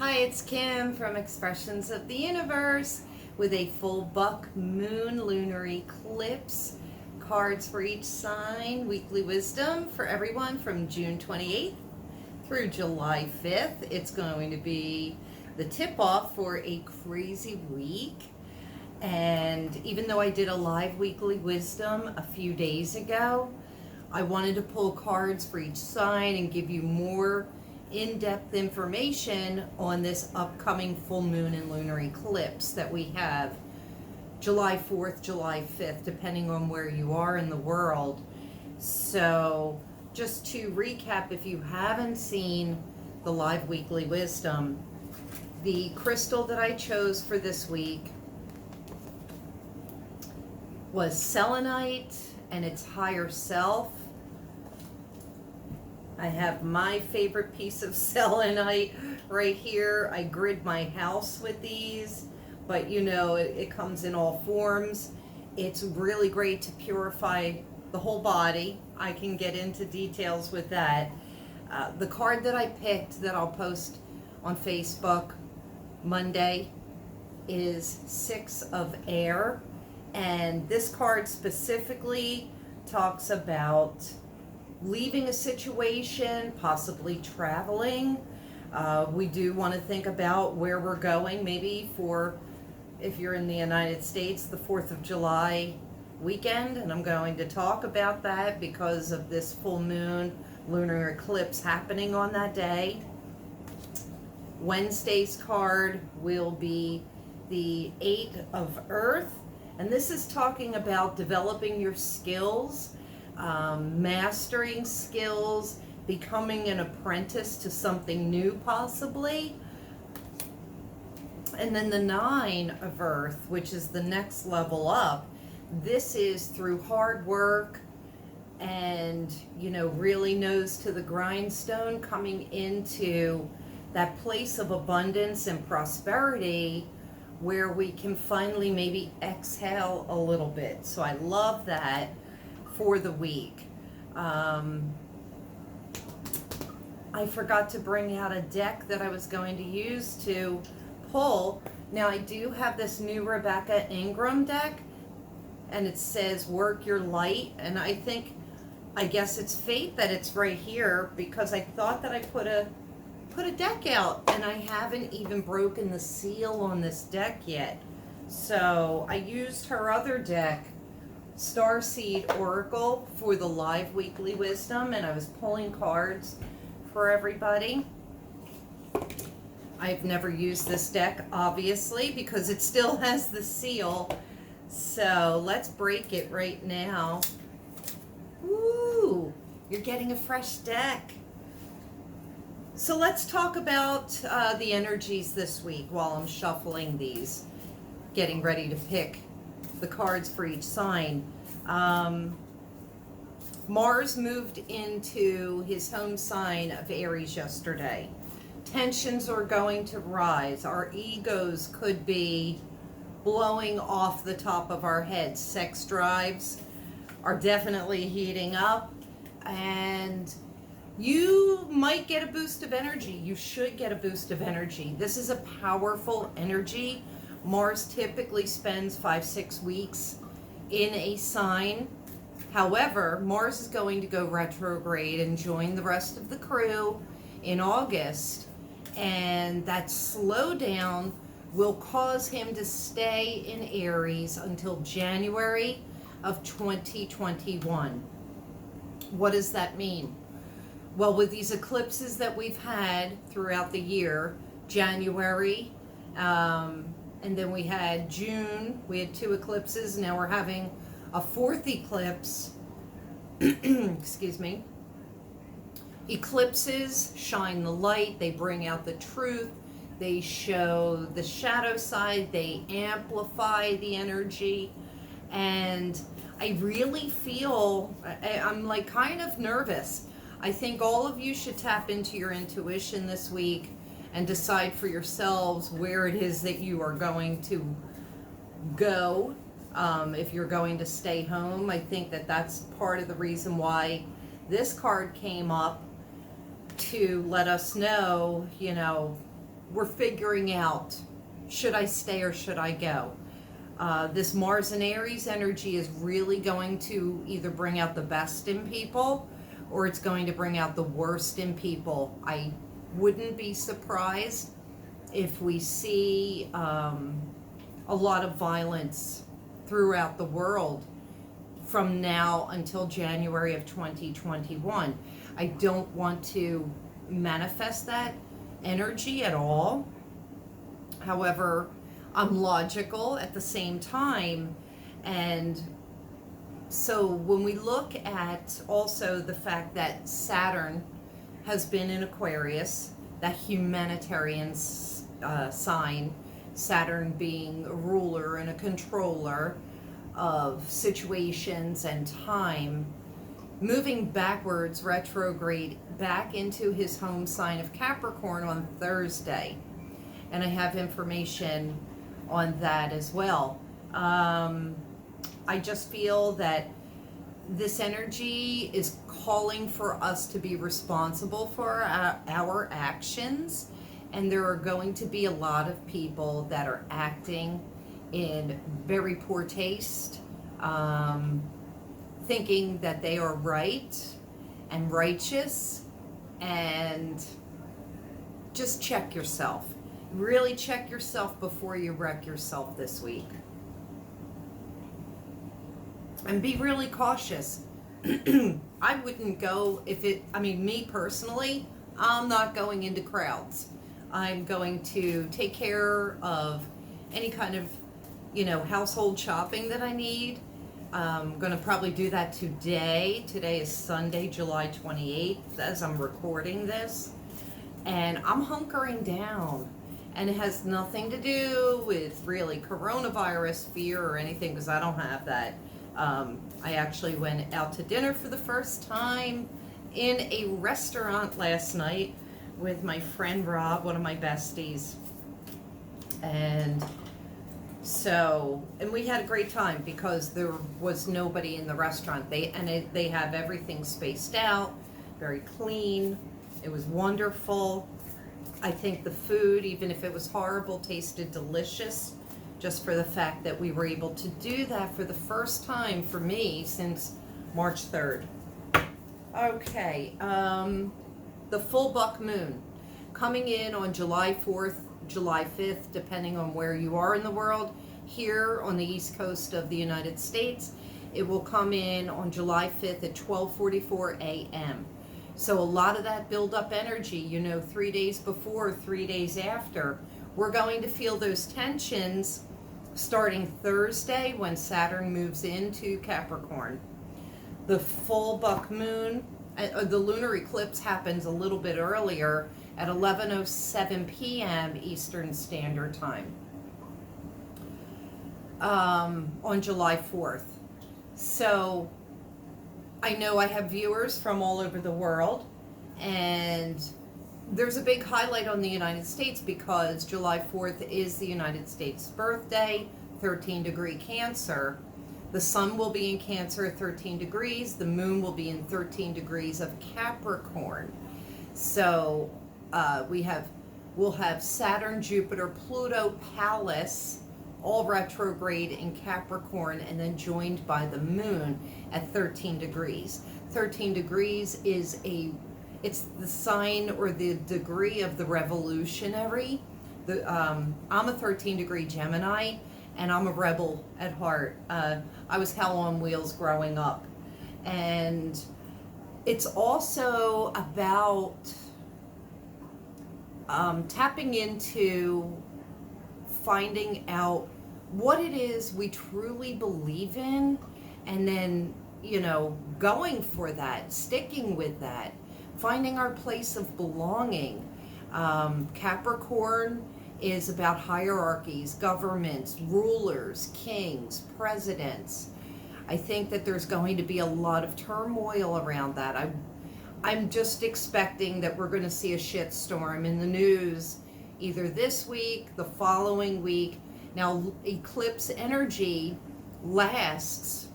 Hi, it's Kim from Expressions of the Universe with a full buck moon lunar eclipse. Cards for each sign, weekly wisdom for everyone from June 28th through July 5th. It's going to be the tip-off for a crazy week. And even though I did a live weekly wisdom a few days ago, I wanted to pull cards for each sign and give you more in-depth information on this upcoming full moon and lunar eclipse that we have July 4th, July 5th, depending on where you are in the world. So just to recap, if you haven't seen the live weekly wisdom, the crystal that I chose for this week was selenite and its higher self. I have my favorite piece of selenite right here. I grid my house with these, but you know, it comes in all forms. It's really great to purify the whole body. I can get into details with that. The card that I picked that I'll post on Facebook Monday is Six of Air. And this card specifically talks about leaving a situation, possibly traveling. We do want to think about where we're going, maybe for, if you're in the United States, the 4th of July weekend. And I'm going to talk about that because of this full moon lunar eclipse happening on that day. Wednesday's card will be the Eight of Earth. And this is talking about developing your skills, mastering skills, becoming an apprentice to something new possibly. And then the Nine of Earth, which is the next level up. This is through hard work and, you know, really nose to the grindstone, coming into that place of abundance and prosperity where we can finally maybe exhale a little bit. So I love that for the week. I forgot to bring out a deck that I was going to use to pull. Now I do have this new Rebecca Ingram deck, and it says work your light, and I guess it's fate that it's right here, because I thought that I put a deck out and I haven't even broken the seal on this deck yet. So I used her other deck, Starseed Oracle, for the live weekly wisdom, and I was pulling cards for everybody. I've never used this deck, obviously, because it still has the seal. So let's break it right now. Woo! You're getting a fresh deck. So let's talk about the energies this week while I'm shuffling these, getting ready to pick the cards for each sign. Mars moved into his home sign of Aries yesterday. Tensions are going to rise. Our egos could be blowing off the top of our heads. Sex drives are definitely heating up, and you might get a boost of energy. You should get a boost of energy. This is a powerful energy. Mars typically spends 5-6 weeks in a sign. However, Mars is going to go retrograde and join the rest of the crew in August. And that slowdown will cause him to stay in Aries until January of 2021. What does that mean? Well, with these eclipses that we've had throughout the year, January, and then we had June, we had 2 eclipses. Now we're having a 4th eclipse. Excuse me. Eclipses shine the light, they bring out the truth, they show the shadow side, they amplify the energy, and I really feel, I'm like kind of nervous. I think all of you should tap into your intuition this week and decide for yourselves where it is that you are going to go. If you're going to stay home, I think that that's part of the reason why this card came up, to let us know, you know, we're figuring out, should I stay or should I go? This Mars and Aries energy is really going to either bring out the best in people or it's going to bring out the worst in people. I wouldn't be surprised if we see a lot of violence throughout the world from now until January of 2021. I don't want to manifest that energy at all. However, I'm logical at the same time. And so when we look at also the fact that Saturn has been in Aquarius, that humanitarian sign, Saturn being a ruler and a controller of situations and time, moving backwards, retrograde, back into his home sign of Capricorn on Thursday. And I have information on that as well. I just feel that this energy is calling for us to be responsible for our actions, and there are going to be a lot of people that are acting in very poor taste, thinking that they are right and righteous, and just check yourself. Really check yourself before you wreck yourself this week. And be really cautious. I wouldn't go me personally, I'm not going into crowds. I'm going to take care of any kind of, household shopping that I need. I'm going to probably do that today. Today is Sunday, July 28th, as I'm recording this. And I'm hunkering down. And it has nothing to do with really coronavirus fear or anything, because I don't have that. I actually went out to dinner for the first time in a restaurant last night with my friend Rob, one of my besties. And we had a great time because there was nobody in the restaurant. They have everything spaced out, very clean. It was wonderful. I think the food, even if it was horrible, tasted delicious, just for the fact that we were able to do that for the first time for me since March 3rd. Okay, the full buck moon coming in on July 4th, July 5th, depending on where you are in the world. Here on the east coast of the United States, it will come in on July 5th at 12:44 a.m. So a lot of that build-up energy, 3 days before, 3 days after, we're going to feel those tensions starting Thursday when Saturn moves into Capricorn. The full buck moon, the lunar eclipse happens a little bit earlier at 11:07 p.m. Eastern Standard Time on July 4th. So I know I have viewers from all over the world, and there's a big highlight on the United States because July 4th is the United States birthday, 13-degree Cancer. The sun will be in Cancer at 13 degrees. The moon will be in 13 degrees of Capricorn. So we'll have Saturn, Jupiter, Pluto, Pallas, all retrograde in Capricorn, and then joined by the moon at 13 degrees. 13 degrees is it's the sign or the degree of the revolutionary. I'm a 13-degree Gemini, and I'm a rebel at heart. I was hell on wheels growing up. And it's also about tapping into finding out what it is we truly believe in, and then, going for that, sticking with that, finding our place of belonging. Capricorn is about hierarchies, governments, rulers, kings, presidents. I think that there's going to be a lot of turmoil around that. I'm just expecting that we're going to see a shitstorm in the news either this week, the following week. Now, eclipse energy lasts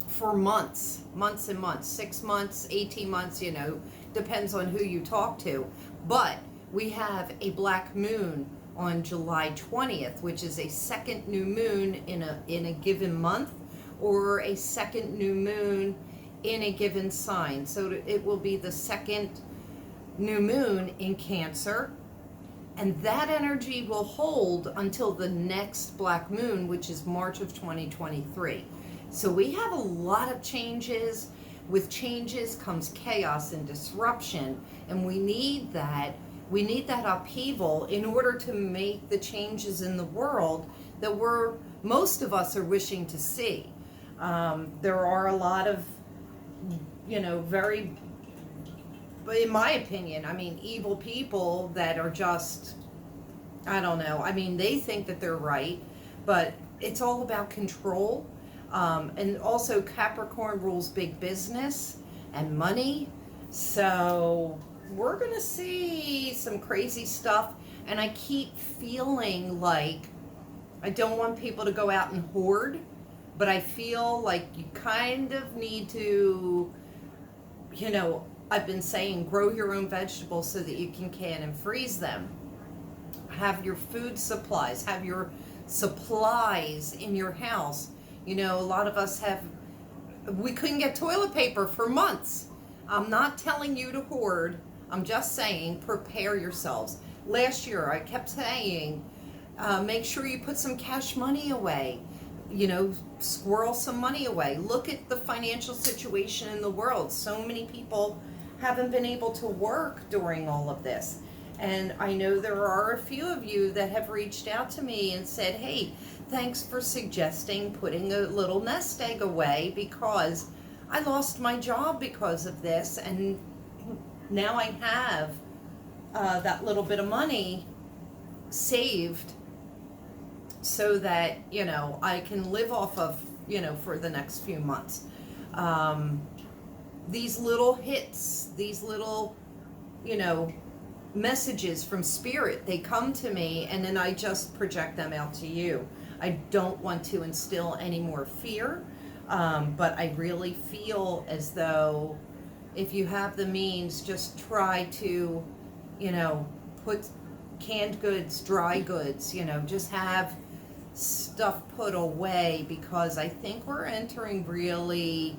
for months and months, 6 months, 18 months, depends on who you talk to. But We have a black moon on July 20th, which is a second new moon in a given month, or a second new moon in a given sign. So it will be the second new moon in Cancer, and that energy will hold until the next black moon, which is March of 2023. So we have a lot of changes. With changes comes chaos and disruption, and we need that. We need that upheaval in order to make the changes in the world that most of us are wishing to see. There are a lot of, very, in my opinion, evil people that are just, I don't know. They think that they're right, but it's all about control. And also Capricorn rules big business and money. So we're going to see some crazy stuff. And I keep feeling like I don't want people to go out and hoard, but I feel like you kind of need to, I've been saying grow your own vegetables so that you can and freeze them. Have your food supplies, have your supplies in your house. A lot of us we couldn't get toilet paper for months. I'm not telling you to hoard. I'm just saying prepare yourselves. Last year I kept saying make sure you put some cash money away. Squirrel some money away. Look at the financial situation in the world. So many people haven't been able to work during all of this. And I know there are a few of you that have reached out to me and said, hey, thanks for suggesting putting a little nest egg away because I lost my job because of this. And now I have that little bit of money saved so that, I can live off of, for the next few months. These little hits, these little, messages from spirit, they come to me and then I just project them out to you. I don't want to instill any more fear, but I really feel as though if you have the means, just try to, put canned goods, dry goods, just have stuff put away, because I think we're entering really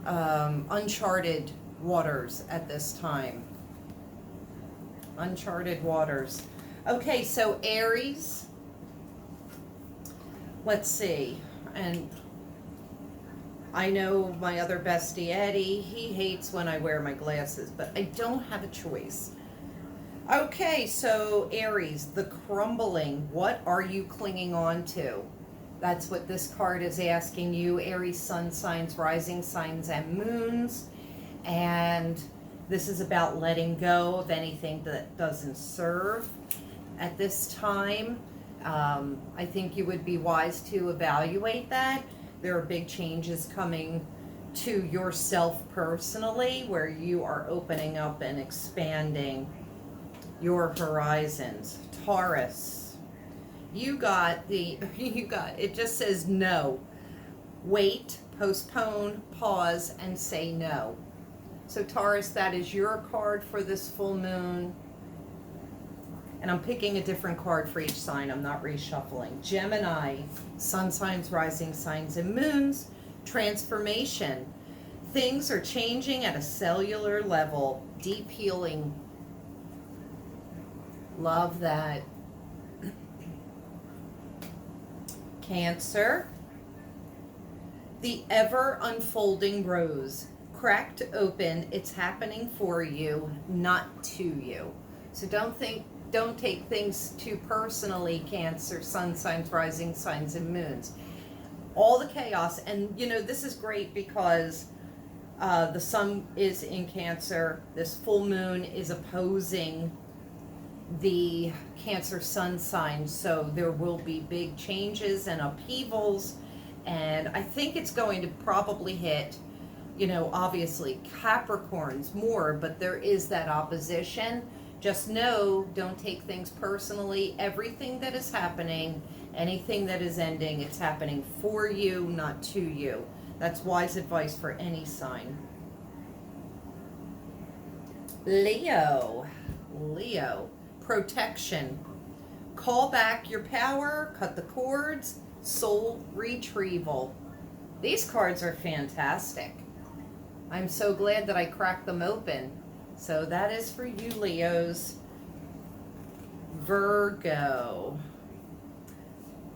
uncharted waters at this time. Uncharted waters. Okay, so Aries, let's see, and I know my other bestie Eddie, he hates when I wear my glasses, but I don't have a choice. Okay, so Aries, the crumbling, what are you clinging on to? That's what this card is asking you. Aries, sun signs, rising signs, and moons. And this is about letting go of anything that doesn't serve at this time. I think you would be wise to evaluate that. There are big changes coming to yourself personally where you are opening up and expanding your horizons. Taurus, it just says no. Wait, postpone, pause, and say no. So Taurus, that is your card for this full moon. And I'm picking a different card for each sign. I'm not reshuffling. Gemini, sun signs, rising signs, and moons. Transformation. Things are changing at a cellular level. Deep healing. Love that. Cancer. The ever unfolding rose. Cracked open, it's happening for you, not to you. So don't take things too personally, Cancer, sun signs, rising signs, and moons. All the chaos, and this is great because the sun is in Cancer. This full moon is opposing the Cancer sun sign, so there will be big changes and upheavals, and I think it's going to probably hit obviously Capricorns more, but there is that opposition. Just know, don't take things personally. Everything that is happening, anything that is ending, it's happening for you, not to you. That's wise advice for any sign. Leo, protection. Call back your power, cut the cords, soul retrieval. These cards are fantastic. I'm so glad that I cracked them open. So that is for you, Leos. Virgo.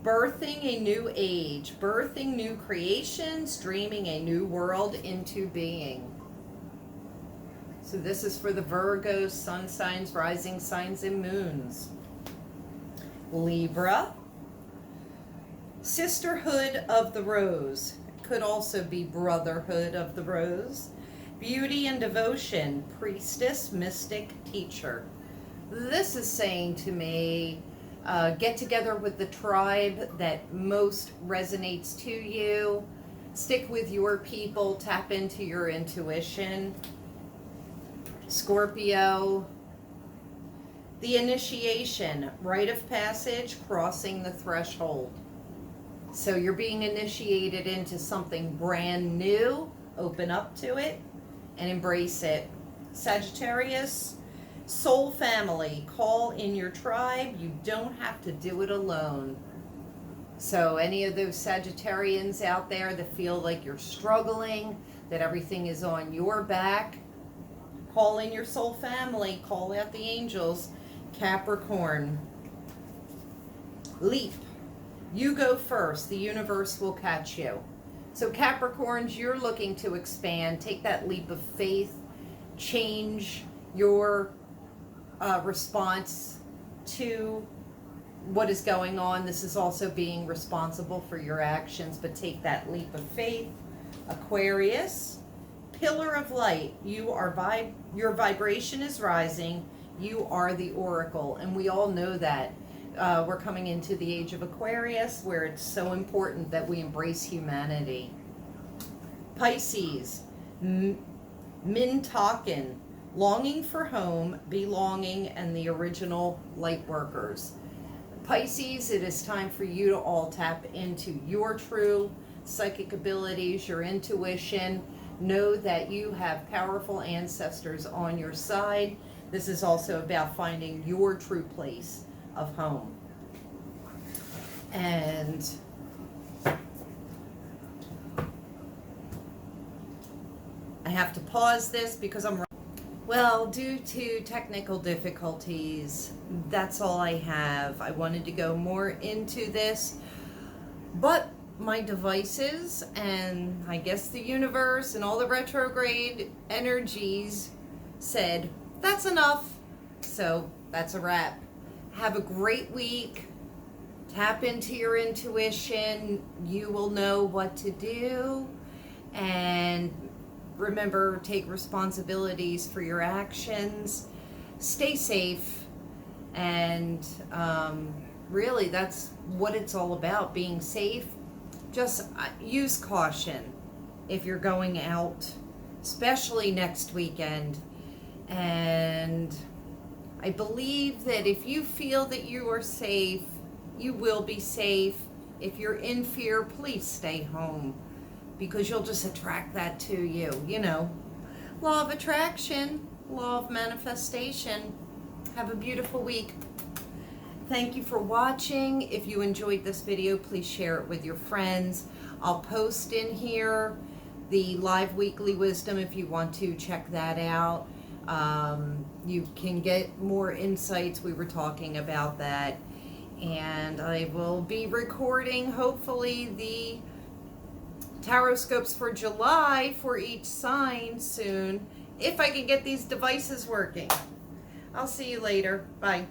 Birthing a new age, birthing new creations, dreaming a new world into being. So this is for the Virgos, sun signs, rising signs, and moons. Libra. Sisterhood of the Rose. It could also be Brotherhood of the Rose. Beauty and devotion, priestess, mystic, teacher. This is saying to me, get together with the tribe that most resonates to you. Stick with your people. Tap into your intuition. Scorpio. The initiation, rite of passage, crossing the threshold. So you're being initiated into something brand new. Open up to it and embrace it. Sagittarius. Soul family, call in your tribe. You don't have to do it alone. So any of those Sagittarians out there that feel like you're struggling, that everything is on your back, call in your soul family, call out the angels. Capricorn. Leap. You go first. The universe will catch you. So Capricorns, you're looking to expand. Take that leap of faith. Change your response to what is going on. This is also being responsible for your actions, but take that leap of faith. Aquarius, pillar of light. You are your vibration is rising. You are the oracle, and we all know that. We're coming into the age of Aquarius, where it's so important that we embrace humanity. Pisces, Mintaken. Longing for home, belonging, and the original light workers. Pisces, it is time for you to all tap into your true psychic abilities, your intuition. Know that you have powerful ancestors on your side. This is also about finding your true place of home. And I have to pause this because well, due to technical difficulties, that's all I have. I wanted to go more into this, but my devices and I guess the universe and all the retrograde energies said, that's enough. So that's a wrap. Have a great week. Tap into your intuition. You will know what to do. And remember, take responsibilities for your actions. Stay safe. And really, that's what it's all about, being safe. Just use caution if you're going out, especially next weekend. And I believe that if you feel that you are safe, you will be safe. If you're in fear, please stay home, because you'll just attract that to you. You know, law of attraction, law of manifestation. Have a beautiful week. Thank you for watching. If you enjoyed this video, please share it with your friends. I'll post in here the live weekly wisdom if you want to check that out. You can get more insights. We were talking about that. And I will be recording, hopefully, the tarot scopes for July for each sign soon, if I can get these devices working. I'll see you later. Bye.